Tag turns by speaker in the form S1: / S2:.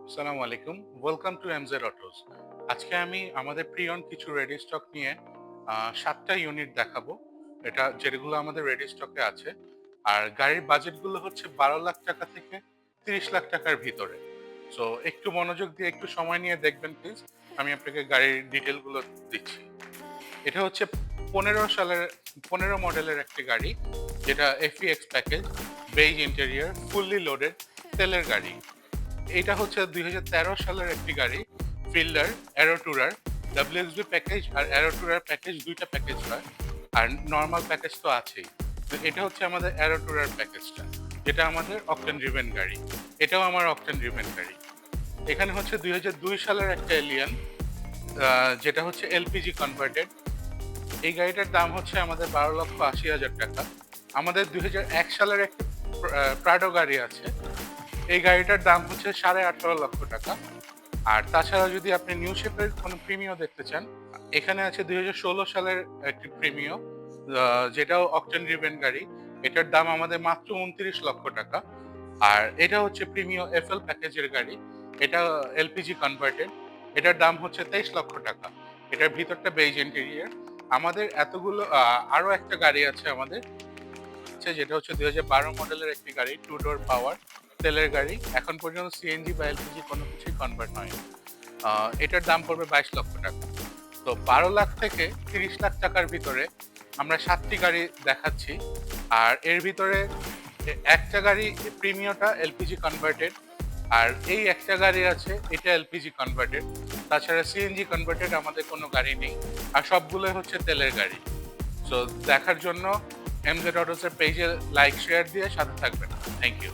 S1: আসসালামু আলাইকুম। Welcome to MZ autos. আজকে আমি আমাদের প্রিয়ন কিছু রেডি স্টক নিয়ে ৭ টা ইউনিট দেখাবো। এটা যেগুলো আমাদের রেডি স্টকে আছে। আর গাড়ির বাজেটগুলো হচ্ছে ১২ লাখ টাকা থেকে ৩০ লাখ টাকার ভিতরে। সো একটু মনোযোগ দিয়ে একটু সময় নিয়ে দেখবেন প্লিজ। আমি আপনাকে গাড়ির ডিটেইলগুলো দিচ্ছি। এটা হচ্ছে ১৫ মডেলের একটি গাড়ি, যেটা FEX package, beige interior, fully loaded তেলের গাড়ি। এটা হচ্ছে ২০১৩ সালের একটি গাড়ি, Fielder, aero tourer, WXB package আর অ্যারো টুরার প্যাকেজ, ২ টা প্যাকেজ হয়। আর নরমাল প্যাকেজ তো আছেই। তো এটা হচ্ছে আমাদের অ্যারো টুরার প্যাকেজটা, যেটা আমাদের অকটেন ড্রিভেন গাড়ি। এটাও আমার অকটেন ড্রিভেন গাড়ি। এখানে হচ্ছে ২০০২ সালের একটা এলিয়ান, যেটা হচ্ছে এলপিজি কনভার্টেড। এই গাড়িটার দাম হচ্ছে আমাদের ১২,৮০,০০০ টাকা। আমাদের ২০০১ সালের একটি প্রাডো গাড়ি আছে। এই গাড়িটার দাম হচ্ছে ১৮.৫ লক্ষ টাকা। আর তাছাড়া যদি আপনি নিউ শেপের কোনো প্রিমিও দেখতে চান, এখানে আছে ২০১৬ সালের একটি প্রিমিও, যেটাও অকটেন ড্রিভেন গাড়ি। এটার দাম আমাদের মাত্র ২৯ লক্ষ টাকা। আর এটা হচ্ছে প্রিমিও এফএল প্যাকেজের গাড়ি। এটা এলপিজি কনভার্টেড। এটার দাম হচ্ছে ২৩ লক্ষ টাকা। এটার ভিতরটা বেইজ ইন্টেরিয়র। আমাদের এতগুলো আরো একটা গাড়ি আছে আমাদের, যেটা হচ্ছে ২০১২ মডেলের একটি গাড়ি, টু ডোর পাওয়ার তেলের গাড়ি। এখন পর্যন্ত সিএনজি বা এলপিজি কোনো কিছুই কনভার্ট হয়নি। এটার দাম পড়বে ২২ লক্ষ টাকা। তো ১২ লাখ থেকে ৩০ লাখ টাকার ভিতরে আমরা ৭টি গাড়ি দেখাচ্ছি। আর এর ভিতরে একটা গাড়ি প্রিমিয়টা এলপিজি কনভার্টেড, আর এই একটা গাড়ি আছে এটা এলপিজি কনভার্টেড। তাছাড়া সিএনজি কনভার্টেড আমাদের কোনো গাড়ি নেই। আর সবগুলোই হচ্ছে তেলের গাড়ি। সো দেখার জন্য এমজেড অটোসের পেজে লাইক শেয়ার দিয়ে সাথে থাকবেন। Thank you.